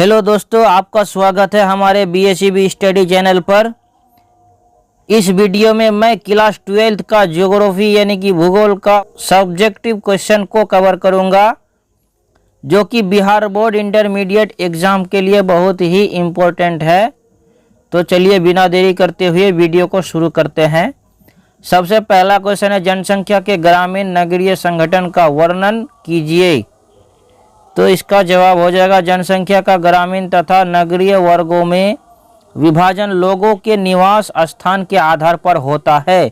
Hello दोस्तों, आपका स्वागत है हमारे BSEB स्टडी चैनल पर। इस वीडियो में मैं क्लास 12th का ज्योग्राफी यानी कि भूगोल का सब्जेक्टिव क्वेश्चन को कवर करूंगा, जो कि बिहार बोर्ड इंटरमीडिएट एग्जाम के लिए बहुत ही इम्पोर्टेंट है। तो चलिए बिना देरी करते हुए वीडियो को शुरू करते हैं। सबसे पहला क्वेश्चन है, जनसंख्या के ग्रामीण नगरीय संगठन का वर्णन कीजिए। तो इसका जवाब हो जाएगा, जनसंख्या का ग्रामीण तथा नगरीय वर्गों में विभाजन लोगों के निवास स्थान के आधार पर होता है।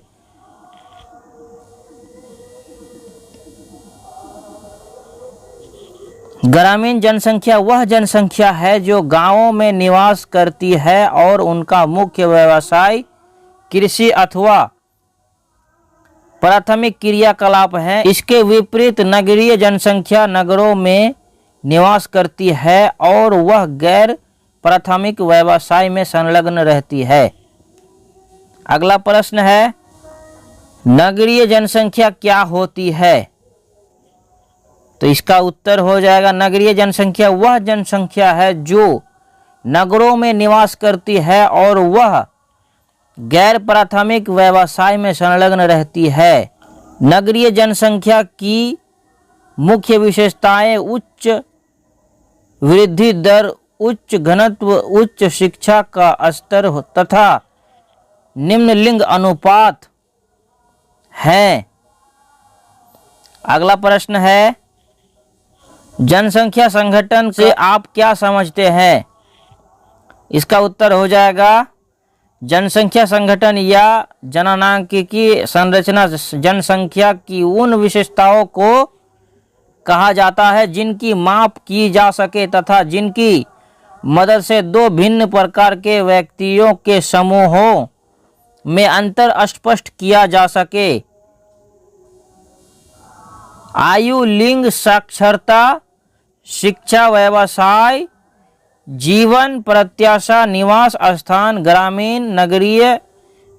ग्रामीण जनसंख्या वह जनसंख्या है जो गांवों में निवास करती है और उनका मुख्य व्यवसाय कृषि अथवा प्राथमिक क्रियाकलाप है। इसके विपरीत नगरीय जनसंख्या नगरों में निवास करती है और वह गैर प्राथमिक व्यवसाय में संलग्न रहती है। अगला प्रश्न है, नगरीय जनसंख्या क्या होती है? तो इसका उत्तर हो जाएगा, नगरीय जनसंख्या वह जनसंख्या है जो नगरों में निवास करती है और वह गैर प्राथमिक व्यवसाय में संलग्न रहती है। नगरीय जनसंख्या की मुख्य विशेषताएं उच्च वृद्धि दर, उच्च घनत्व, उच्च शिक्षा का स्तर तथा निम्न लिंग अनुपात हैं। अगला प्रश्न है, जनसंख्या संगठन से आप क्या समझते हैं? इसका उत्तर हो जाएगा, जनसंख्या संगठन या जननांकिकी संरचना जनसंख्या की उन विशेषताओं को कहा जाता है जिनकी माप की जा सके तथा जिनकी मदद से दो भिन्न प्रकार के व्यक्तियों के समूहों में अंतर स्पष्ट किया जा सके। आयु, लिंग, साक्षरता, शिक्षा, व्यवसाय, जीवन प्रत्याशा, निवास स्थान, ग्रामीण, नगरीय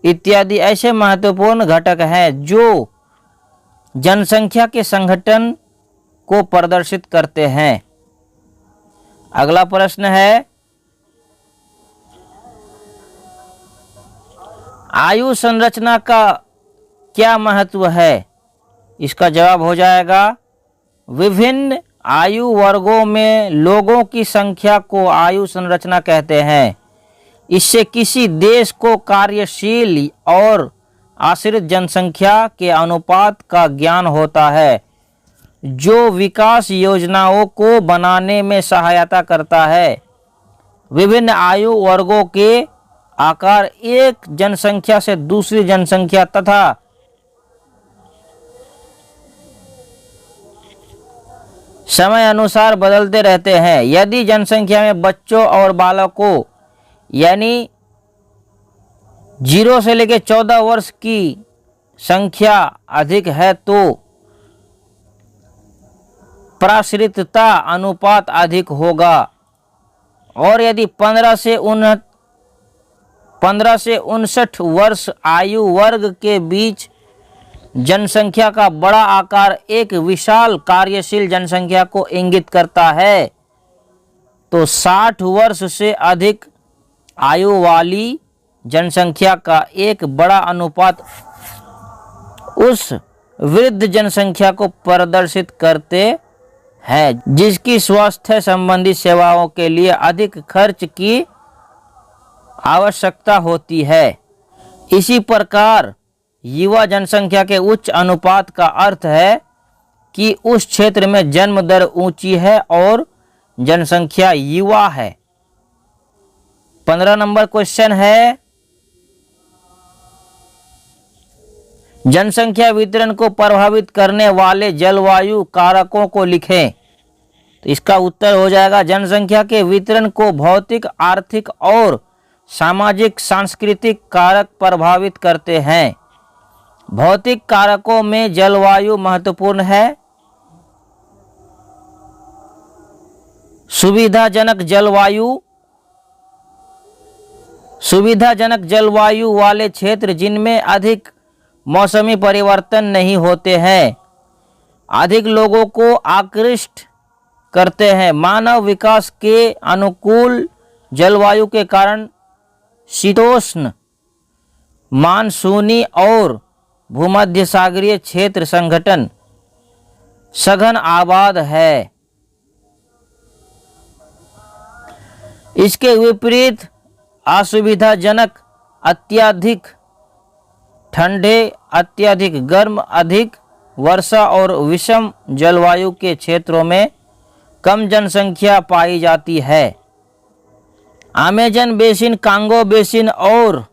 इत्यादि ऐसे महत्वपूर्ण घटक हैं जो जनसंख्या के संगठन को प्रदर्शित करते हैं। अगला प्रश्न है, आयु संरचना का क्या महत्व है? इसका जवाब हो जाएगा, विभिन्न आयु वर्गों में लोगों की संख्या को आयु संरचना कहते हैं। इससे किसी देश को कार्यशील और आश्रित जनसंख्या के अनुपात का ज्ञान होता है, जो विकास योजनाओं को बनाने में सहायता करता है। विभिन्न आयु वर्गों के आकार एक जनसंख्या से दूसरी जनसंख्या तथा समय अनुसार बदलते रहते हैं। यदि जनसंख्या में बच्चों और बालकों यानी 0 से लेकर 14 वर्ष की संख्या अधिक है तो प्राश्रितता अनुपात अधिक होगा, और यदि 15 से 59 वर्ष आयु वर्ग के बीच जनसंख्या का बड़ा आकार एक विशाल कार्यशील जनसंख्या को इंगित करता है, तो 60 वर्ष से अधिक आयु वाली जनसंख्या का एक बड़ा अनुपात उस वृद्ध जनसंख्या को प्रदर्शित करते हैं जिसकी स्वास्थ्य संबंधी सेवाओं के लिए अधिक खर्च की आवश्यकता होती है। इसी प्रकार युवा जनसंख्या के उच्च अनुपात का अर्थ है कि उस क्षेत्र में जन्म दर ऊंची है और जनसंख्या युवा है। 15 नंबर क्वेश्चन है, जनसंख्या वितरण को प्रभावित करने वाले जलवायु कारकों को लिखें। तो इसका उत्तर हो जाएगा, जनसंख्या के वितरण को भौतिक, आर्थिक और सामाजिक सांस्कृतिक कारक प्रभावित करते हैं। भौतिक कारकों में जलवायु महत्वपूर्ण है। सुविधाजनक जलवायु वाले क्षेत्र जिनमें अधिक मौसमी परिवर्तन नहीं होते हैं, अधिक लोगों को आकृष्ट करते हैं। मानव विकास के अनुकूल जलवायु के कारण शीतोष्ण, मानसूनी और भूमध्य सागरीय क्षेत्र संगठन सघन आबाद है। इसके विपरीत असुविधाजनक अत्यधिक ठंडे, अत्यधिक गर्म, अधिक वर्षा और विषम जलवायु के क्षेत्रों में कम जनसंख्या पाई जाती है। अमेजन बेसिन, कांगो बेसिन और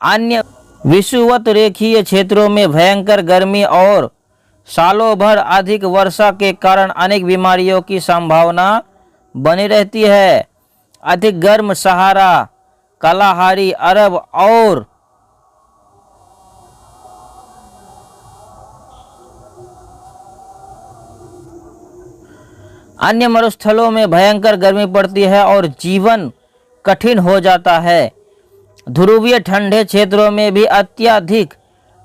अन्य विषुवत रेखीय क्षेत्रों में भयंकर गर्मी और सालों भर अधिक वर्षा के कारण अनेक बीमारियों की संभावना बनी रहती है। अधिक गर्म सहारा, कलाहारी अरब और अन्य मरुस्थलों में भयंकर गर्मी पड़ती है और जीवन कठिन हो जाता है। ध्रुवीय ठंडे क्षेत्रों में भी अत्यधिक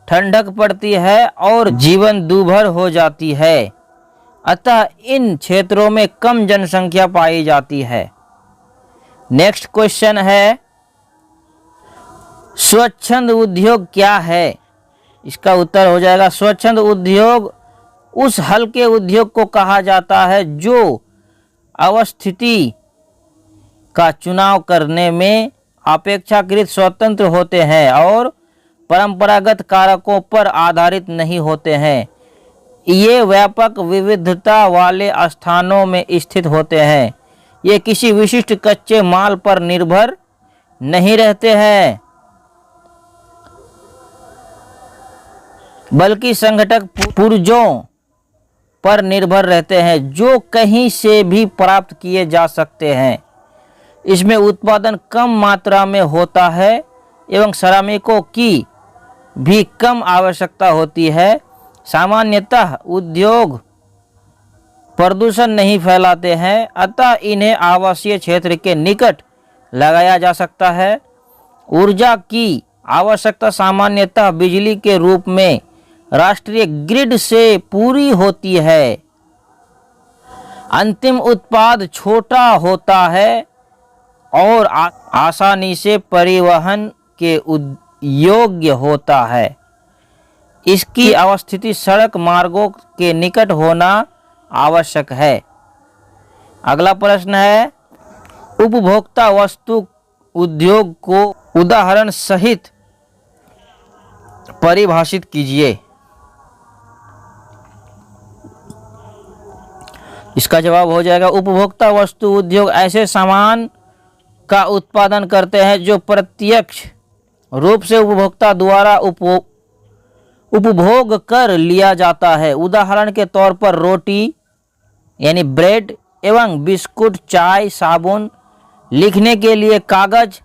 ठंडक पड़ती है और जीवन दूभर हो जाती है। अतः इन क्षेत्रों में कम जनसंख्या पाई जाती है। नेक्स्ट क्वेश्चन है, स्वच्छंद उद्योग क्या है? इसका उत्तर हो जाएगा, स्वच्छंद उद्योग उस हल्के उद्योग को कहा जाता है जो अवस्थिति का चुनाव करने में अपेक्षाकृत स्वतंत्र होते हैं और परंपरागत कारकों पर आधारित नहीं होते हैं। ये व्यापक विविधता वाले स्थानों में स्थित होते हैं। ये किसी विशिष्ट कच्चे माल पर निर्भर नहीं रहते हैं, बल्कि संघटक पुर्जों पर निर्भर रहते हैं जो कहीं से भी प्राप्त किए जा सकते हैं। इसमें उत्पादन कम मात्रा में होता है एवं श्रमिकों की भी कम आवश्यकता होती है। सामान्यतः उद्योग प्रदूषण नहीं फैलाते हैं, अतः इन्हें आवासीय क्षेत्र के निकट लगाया जा सकता है। ऊर्जा की आवश्यकता सामान्यतः बिजली के रूप में राष्ट्रीय ग्रिड से पूरी होती है। अंतिम उत्पाद छोटा होता है और आसानी से परिवहन के योग्य होता है। इसकी अवस्थिति सड़क मार्गों के निकट होना आवश्यक है। अगला प्रश्न है, उपभोक्ता वस्तु उद्योग को उदाहरण सहित परिभाषित कीजिए। इसका जवाब हो जाएगा, उपभोक्ता वस्तु उद्योग ऐसे सामान का उत्पादन करते हैं जो प्रत्यक्ष रूप से उपभोक्ता द्वारा उपभोग कर लिया जाता है। उदाहरण के तौर पर रोटी यानी ब्रेड एवं बिस्कुट, चाय, साबुन, लिखने के लिए कागज,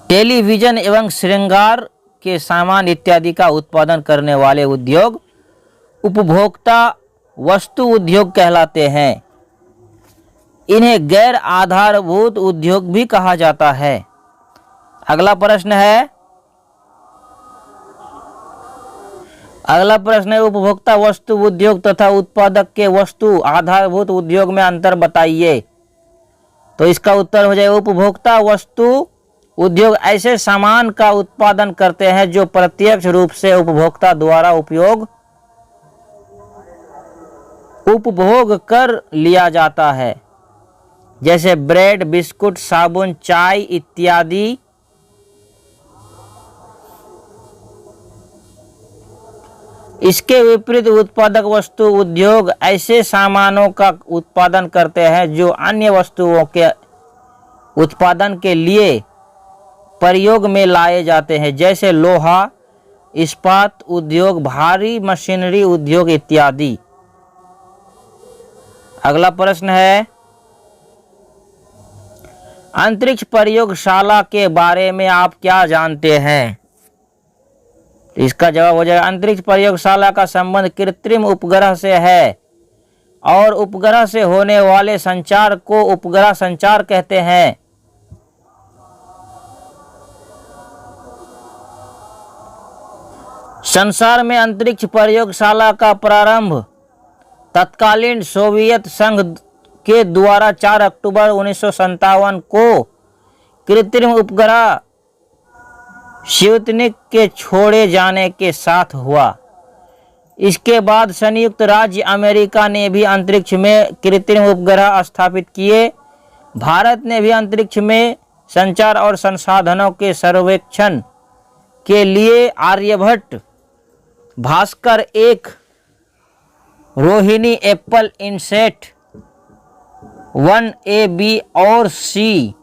टेलीविजन एवं श्रृंगार के सामान इत्यादि का उत्पादन करने वाले उद्योग उपभोक्ता वस्तु उद्योग कहलाते हैं। इन्हें गैर आधारभूत उद्योग भी कहा जाता है। अगला प्रश्न है, उपभोक्ता वस्तु उद्योग तथा उत्पादक के वस्तु आधारभूत उद्योग में अंतर बताइए। तो इसका उत्तर हो जाएगा, उपभोक्ता वस्तु उद्योग ऐसे सामान का उत्पादन करते हैं जो प्रत्यक्ष रूप से उपभोक्ता द्वारा उपभोग कर लिया जाता है, जैसे ब्रेड, बिस्कुट, साबुन, चाय इत्यादि। इसके विपरीत उत्पादक वस्तु उद्योग ऐसे सामानों का उत्पादन करते हैं जो अन्य वस्तुओं के उत्पादन के लिए प्रयोग में लाए जाते हैं, जैसे लोहा, इस्पात उद्योग, भारी मशीनरी उद्योग इत्यादि। अगला प्रश्न है, अंतरिक्ष प्रयोगशाला के बारे में आप क्या जानते हैं? इसका जवाब हो जाएगा, अंतरिक्ष प्रयोगशाला का संबंध कृत्रिम उपग्रह से है और उपग्रह से होने वाले संचार को उपग्रह संचार कहते हैं। संसार में अंतरिक्ष प्रयोगशाला का प्रारंभ तत्कालीन सोवियत संघ के द्वारा 4 अक्टूबर 1957 को कृत्रिम उपग्रह स्पुतनिक के छोड़े जाने के साथ हुआ। इसके बाद संयुक्त राज्य अमेरिका ने भी अंतरिक्ष में कृत्रिम उपग्रह स्थापित किए। भारत ने भी अंतरिक्ष में संचार और संसाधनों के सर्वेक्षण के लिए Aryabhata, Bhaskara 1, Rohini, Apple INSAT 1A, B और C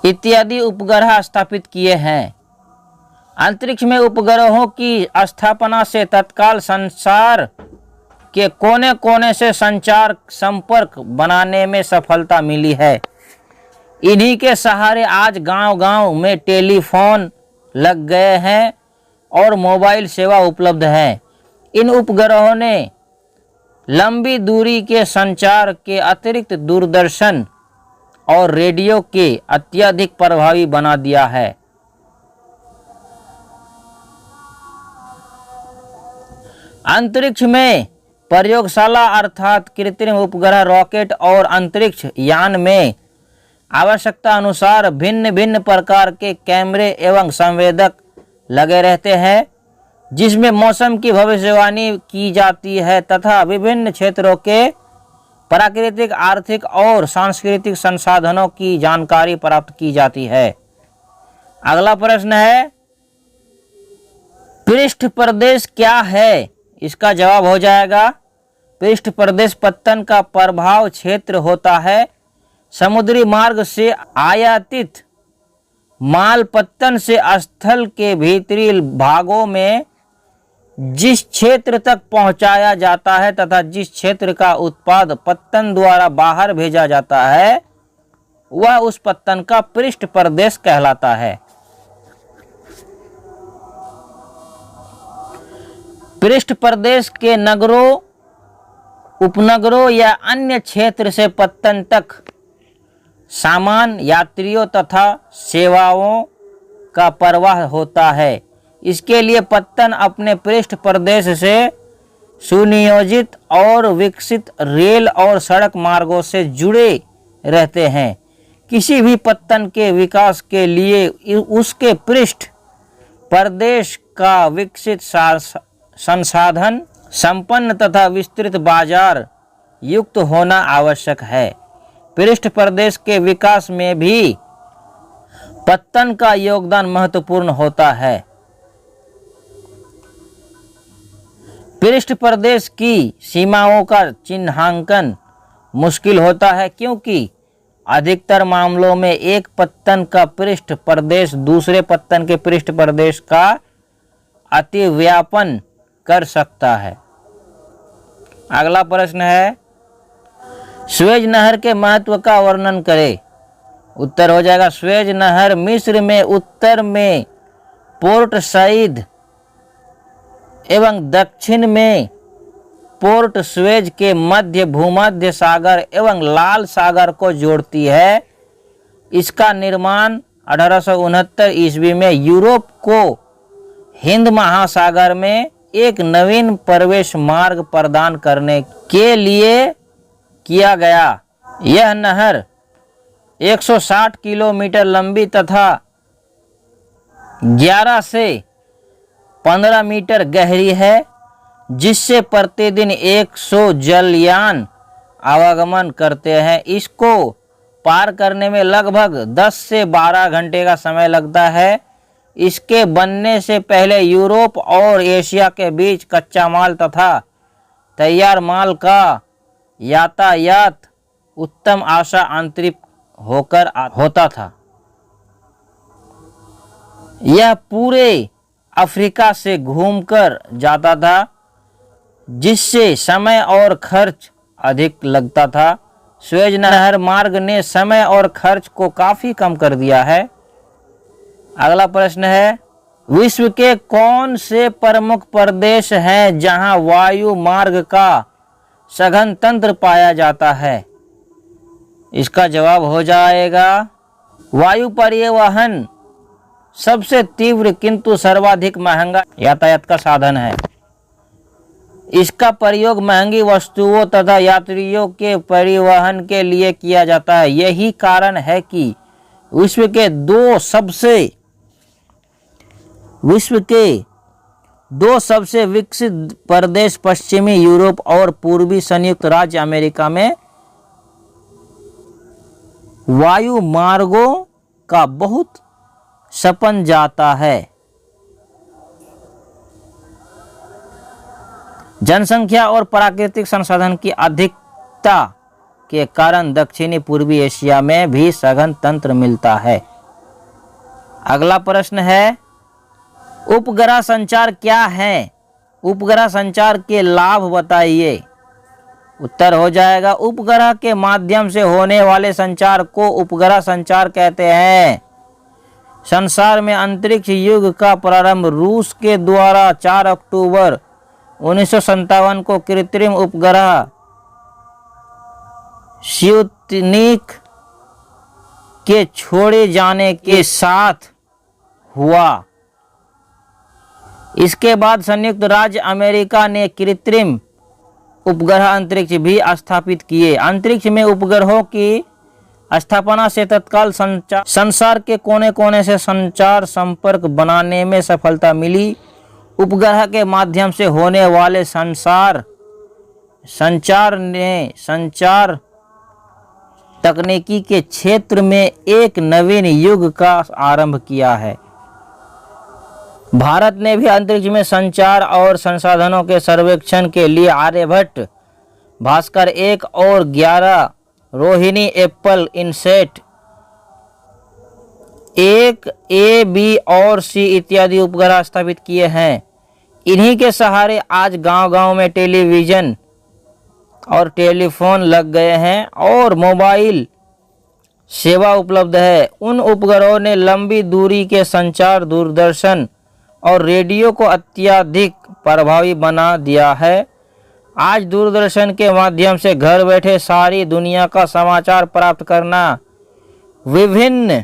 इत्यादि उपग्रह स्थापित किए हैं। अंतरिक्ष में उपग्रहों की स्थापना से तत्काल संसार के कोने कोने से संचार संपर्क बनाने में सफलता मिली है। इन्हीं के सहारे आज गांव-गांव में टेलीफोन लग गए हैं और मोबाइल सेवा उपलब्ध है। इन उपग्रहों ने लंबी दूरी के संचार के अतिरिक्त दूरदर्शन और रेडियो के अत्यधिक प्रभावी बना दिया है। अंतरिक्ष में प्रयोगशाला अर्थात कृत्रिम उपग्रह, रॉकेट और अंतरिक्ष यान में आवश्यकता अनुसार भिन्न भिन्न प्रकार के कैमरे एवं संवेदक लगे रहते हैं, जिसमें मौसम की भविष्यवाणी की जाती है तथा विभिन्न क्षेत्रों के प्राकृतिक, आर्थिक और सांस्कृतिक संसाधनों की जानकारी प्राप्त की जाती है। अगला प्रश्न है, पृष्ठ प्रदेश क्या है? इसका जवाब हो जाएगा, पृष्ठ प्रदेश पत्तन का प्रभाव क्षेत्र होता है। समुद्री मार्ग से आयातित माल पत्तन से स्थल के भीतरी भागों में जिस क्षेत्र तक पहुंचाया जाता है तथा जिस क्षेत्र का उत्पाद पत्तन द्वारा बाहर भेजा जाता है, वह उस पत्तन का पृष्ठ प्रदेश कहलाता है। पृष्ठ प्रदेश के नगरों, उपनगरों या अन्य क्षेत्र से पत्तन तक सामान, यात्रियों तथा सेवाओं का प्रवाह होता है। इसके लिए पत्तन अपने पृष्ठ प्रदेश से सुनियोजित और विकसित रेल और सड़क मार्गों से जुड़े रहते हैं। किसी भी पत्तन के विकास के लिए उसके पृष्ठ प्रदेश का विकसित संसाधन संपन्न तथा विस्तृत बाजार युक्त होना आवश्यक है। पृष्ठ प्रदेश के विकास में भी पत्तन का योगदान महत्वपूर्ण होता है। पृष्ठ प्रदेश की सीमाओं का चिन्हांकन मुश्किल होता है, क्योंकि अधिकतर मामलों में एक पत्तन का पृष्ठ प्रदेश दूसरे पत्तन के पृष्ठ प्रदेश का अतिव्यापन कर सकता है। अगला प्रश्न है, स्वेज नहर के महत्व का वर्णन करें। उत्तर हो जाएगा, स्वेज नहर मिस्र में उत्तर में पोर्ट सईद एवं दक्षिण में पोर्ट स्वेज के मध्य भूमध्य सागर एवं लाल सागर को जोड़ती है। इसका निर्माण 1869 ईस्वी में यूरोप को हिंद महासागर में एक नवीन प्रवेश मार्ग प्रदान करने के लिए किया गया। यह नहर 160 किलोमीटर लंबी तथा 11 से 15 मीटर गहरी है, जिससे प्रतिदिन 100 जलयान आवागमन करते हैं। इसको पार करने में लगभग 10 से 12 घंटे का समय लगता है। इसके बनने से पहले यूरोप और एशिया के बीच कच्चा माल तथा तैयार माल का यातायात उत्तम आशा आंतरिक होकर होता था। यह पूरे अफ्रीका से घूमकर जाता था, जिससे समय और खर्च अधिक लगता था। स्वेज नहर मार्ग ने समय और खर्च को काफी कम कर दिया है। अगला प्रश्न है, विश्व के कौन से प्रमुख प्रदेश हैं जहां वायु मार्ग का सघन तंत्र पाया जाता है? इसका जवाब हो जाएगा, वायु परिवहन सबसे तीव्र किंतु सर्वाधिक महंगा यातायात का साधन है। इसका प्रयोग महंगी वस्तुओं तथा यात्रियों के परिवहन के लिए किया जाता है। यही कारण है कि विश्व के दो सबसे विकसित प्रदेश पश्चिमी यूरोप और पूर्वी संयुक्त राज्य अमेरिका में वायु मार्गों का बहुत सपन जाता है। जनसंख्या और प्राकृतिक संसाधन की अधिकता के कारण दक्षिणी पूर्वी एशिया में भी सघन तंत्र मिलता है। अगला प्रश्न है, उपग्रह संचार क्या है? उपग्रह संचार के लाभ बताइए। उत्तर हो जाएगा, उपग्रह के माध्यम से होने वाले संचार को उपग्रह संचार कहते हैं। संसार में अंतरिक्ष युग का प्रारंभ रूस के द्वारा 4 अक्टूबर 1957 को कृत्रिम उपग्रह स्पुतनिक के छोड़े जाने के साथ हुआ। इसके बाद संयुक्त राज्य अमेरिका ने कृत्रिम उपग्रह अंतरिक्ष भी स्थापित किए। अंतरिक्ष में उपग्रहों की स्थापना से तत्काल संसार के कोने कोने से संचार संपर्क बनाने में सफलता मिली। उपग्रह के माध्यम से होने वाले संचार ने संचार तकनीकी के क्षेत्र में एक नवीन युग का आरंभ किया है। भारत ने भी अंतरिक्ष में संचार और संसाधनों के सर्वेक्षण के लिए आर्यभट्ट, भास्कर 1 और 11, Rohini, Apple INSAT 1, A, B और C इत्यादि उपग्रह स्थापित किए हैं। इन्हीं के सहारे आज गांव-गांव में टेलीविजन और टेलीफोन लग गए हैं और मोबाइल सेवा उपलब्ध है। उन उपग्रहों ने लंबी दूरी के संचार, दूरदर्शन और रेडियो को अत्यधिक प्रभावी बना दिया है। आज दूरदर्शन के माध्यम से घर बैठे सारी दुनिया का समाचार प्राप्त करना, विभिन्न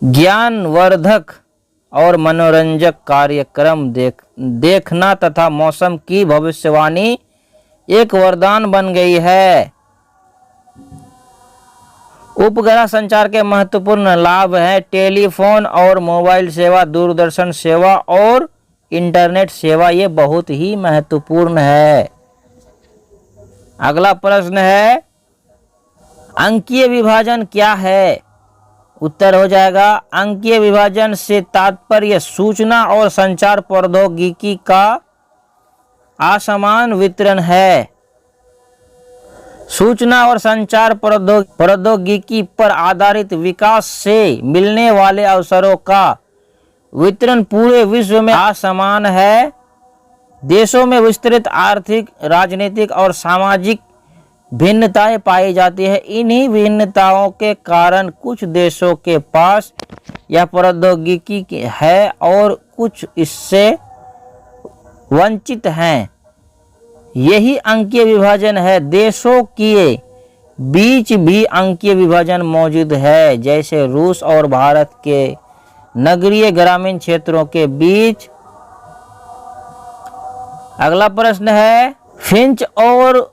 ज्ञानवर्धक और मनोरंजक कार्यक्रम देखना तथा मौसम की भविष्यवाणी एक वरदान बन गई है। उपग्रह संचार के महत्वपूर्ण लाभ हैं टेलीफोन और मोबाइल सेवा, दूरदर्शन सेवा और इंटरनेट सेवा। ये बहुत ही महत्वपूर्ण है। अगला प्रश्न है, अंकीय विभाजन क्या है? उत्तर हो जाएगा, अंकीय विभाजन से तात्पर्य सूचना और संचार प्रौद्योगिकी का असमान वितरण है। सूचना और संचार प्रौद्योगिकी पर आधारित विकास से मिलने वाले अवसरों का वितरण पूरे विश्व में असमान है। देशों में विस्तृत आर्थिक, राजनीतिक और सामाजिक भिन्नताएं पाई जाती है। इन्हीं भिन्नताओं के कारण कुछ देशों के पास यह प्रौद्योगिकी है और कुछ इससे वंचित हैं। यही अंकीय विभाजन है। देशों के बीच भी अंकीय विभाजन मौजूद है, जैसे रूस और भारत के नगरीय ग्रामीण क्षेत्रों के बीच। अगला प्रश्न है, फिंच और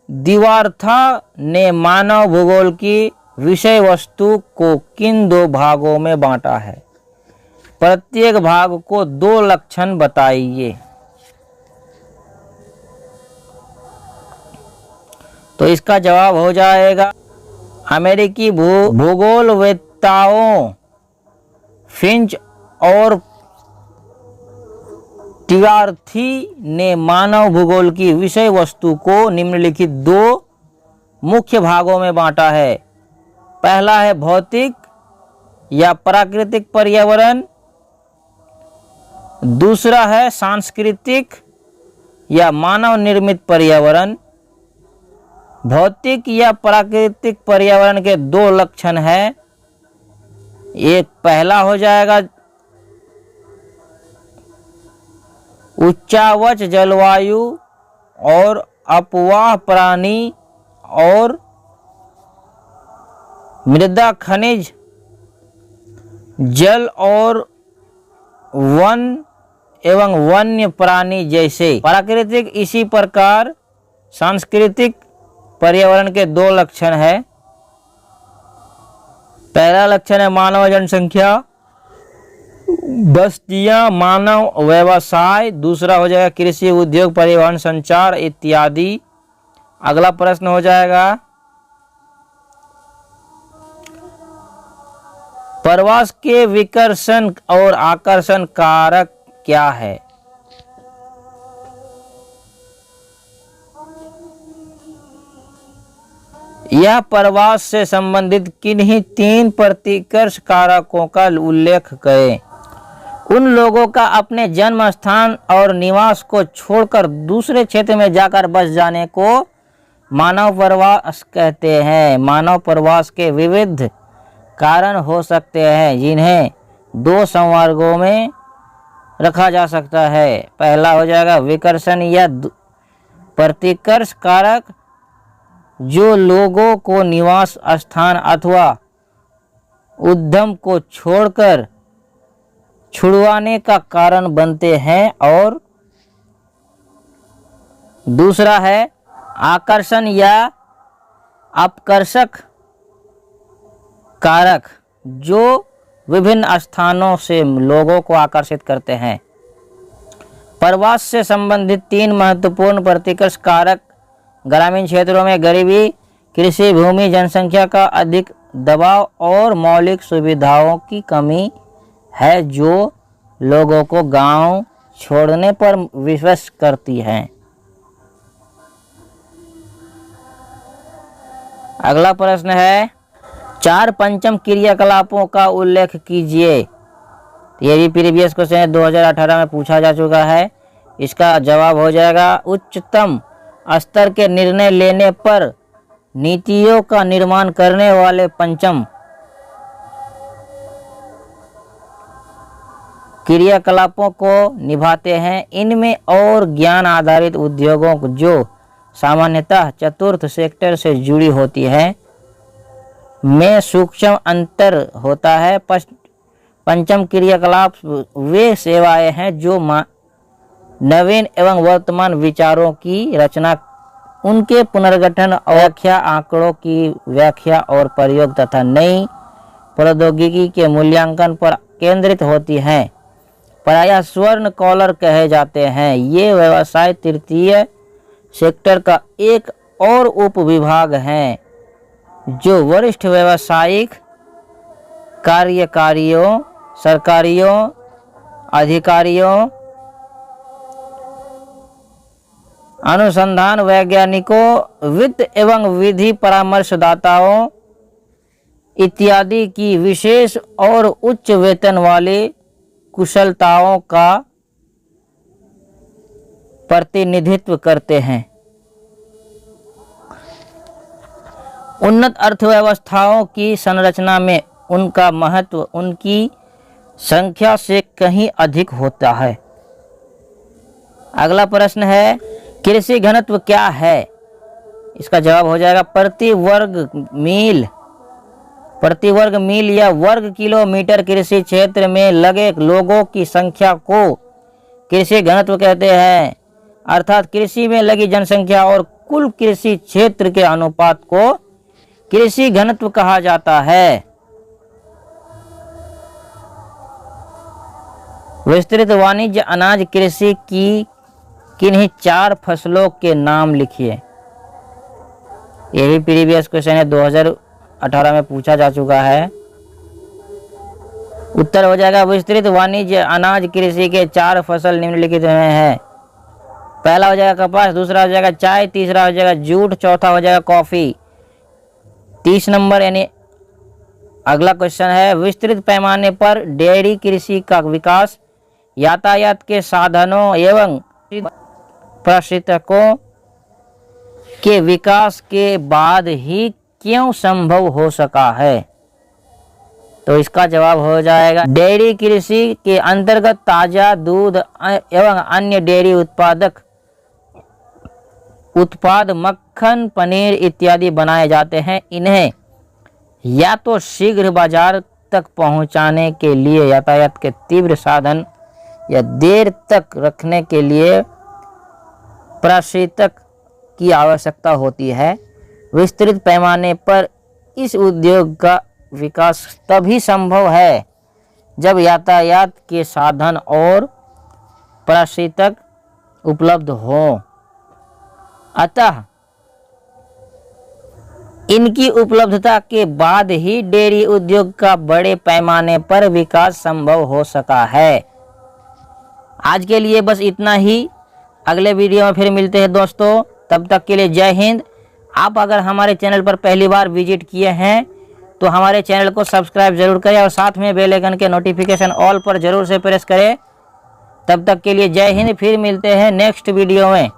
दीवार्था ने मानव भूगोल की विषय वस्तु को किन 2 भागों में बांटा है? प्रत्येक भाग को 2 लक्षण बताइए। तो इसका जवाब हो जाएगा, अमेरिकी भूगोलवेत्ताओं फिंच और टिवार्थी ने मानव भूगोल की विषय वस्तु को निम्नलिखित 2 मुख्य भागों में बांटा है। पहला है भौतिक या प्राकृतिक पर्यावरण, दूसरा है सांस्कृतिक या मानव निर्मित पर्यावरण। भौतिक या प्राकृतिक पर्यावरण के 2 लक्षण हैं। एक पहला हो जाएगा उच्चावच जलवायु और अपवाह प्राणी और मृदा, खनिज, जल और वन एवं वन्य प्राणी जैसे प्राकृतिक। इसी प्रकार सांस्कृतिक पर्यावरण के दो लक्षण है। पहला लक्षण है मानव जनसंख्या, बस्तियां, मानव व्यवसाय। दूसरा हो जाएगा कृषि, उद्योग, परिवहन, संचार इत्यादि। अगला प्रश्न हो जाएगा प्रवास के विकर्षण और आकर्षण कारक क्या है? यह प्रवास से संबंधित किन्हीं 3 प्रतिकर्ष कारकों का उल्लेख करें। उन लोगों का अपने जन्म स्थान और निवास को छोड़कर दूसरे क्षेत्र में जाकर बस जाने को मानव प्रवास कहते हैं। मानव प्रवास के विविध कारण हो सकते हैं, जिन्हें 2 संवर्गों में रखा जा सकता है। पहला हो जाएगा विकर्षण या प्रतिकर्ष कारक, जो लोगों को निवास स्थान अथवा उद्यम को छोड़कर छुड़वाने का कारण बनते हैं। और दूसरा है आकर्षण या अपकर्षक कारक, जो विभिन्न स्थानों से लोगों को आकर्षित करते हैं। प्रवास से संबंधित 3 महत्वपूर्ण प्रतिकर्ष कारक ग्रामीण क्षेत्रों में गरीबी, कृषि भूमि, जनसंख्या का अधिक दबाव और मौलिक सुविधाओं की कमी है, जो लोगों को गांव छोड़ने पर विवश करती है। अगला प्रश्न है 4 पंचम क्रियाकलापों का उल्लेख कीजिए। ये भी प्रीवियस क्वेश्चन 2018 में पूछा जा चुका है। इसका जवाब हो जाएगा उच्चतम स्तर के निर्णय लेने पर नीतियों का निर्माण करने वाले पंचम क्रियाकलापों को निभाते हैं। इनमें और ज्ञान आधारित उद्योगों जो सामान्यतः चतुर्थ सेक्टर से जुड़ी होती है में सूक्ष्म अंतर होता है। पंचम क्रियाकलाप वे सेवाएं हैं जो नवीन एवं वर्तमान विचारों की रचना, उनके पुनर्गठन, व्याख्या, आंकड़ों की व्याख्या और प्रयोग तथा नई प्रौद्योगिकी के मूल्यांकन पर केंद्रित होती हैं। प्रायः स्वर्ण कॉलर कहे जाते हैं। ये व्यवसाय तृतीय सेक्टर का एक और उप विभाग है, जो वरिष्ठ व्यावसायिक कार्यकारियों, सरकारियों, अधिकारियों, अनुसंधान वैज्ञानिकों, वित्त एवं विधि परामर्शदाताओं इत्यादि की विशेष और उच्च वेतन वाली कुशलताओं का प्रतिनिधित्व करते हैं। उन्नत अर्थव्यवस्थाओं की संरचना में उनका महत्व उनकी संख्या से कहीं अधिक होता है। अगला प्रश्न है कृषि घनत्व क्या है? इसका जवाब हो जाएगा प्रति वर्ग मील या वर्ग किलोमीटर कृषि क्षेत्र में लगे लोगों की संख्या को कृषि घनत्व कहते हैं। अर्थात कृषि में लगी जनसंख्या और कुल कृषि क्षेत्र के अनुपात को कृषि घनत्व कहा जाता है। विस्तृत वाणिज्य अनाज कृषि की किन्हीं 4 फसलों के नाम लिखिए। ये भी प्रीवियस क्वेश्चन है, 2018 में पूछा जा चुका है। उत्तर हो जाएगा विस्तृत वाणिज्य अनाज कृषि के 4 फसल निम्नलिखित में हैं। पहला हो जाएगा कपास, दूसरा हो जाएगा चाय, तीसरा हो जाएगा जूट, चौथा हो जाएगा कॉफी। 30 नंबर यानी अगला क्वेश्चन है विस्तृत पैमाने पर डेयरी कृषि का विकास यातायात के साधनों एवं प्रशिक्षकों के विकास के बाद ही क्यों संभव हो सका है? तो इसका जवाब हो जाएगा डेयरी कृषि के अंतर्गत ताजा दूध एवं अन्य डेयरी उत्पाद मक्खन, पनीर इत्यादि बनाए जाते हैं। इन्हें या तो शीघ्र बाजार तक पहुंचाने के लिए यातायात के तीव्र साधन या देर तक रखने के लिए प्रशीतक की आवश्यकता होती है। विस्तृत पैमाने पर इस उद्योग का विकास तभी संभव है जब यातायात के साधन और प्रशीतक उपलब्ध हों। अतः इनकी उपलब्धता के बाद ही डेयरी उद्योग का बड़े पैमाने पर विकास संभव हो सका है। आज के लिए बस इतना ही। अगले वीडियो में फिर मिलते हैं दोस्तों, तब तक के लिए जय हिंद। आप अगर हमारे चैनल पर पहली बार विजिट किए हैं तो हमारे चैनल को सब्सक्राइब जरूर करें और साथ में बेल आइकन के नोटिफिकेशन ऑल पर जरूर से प्रेस करें। तब तक के लिए जय हिंद। फिर मिलते हैं नेक्स्ट वीडियो में।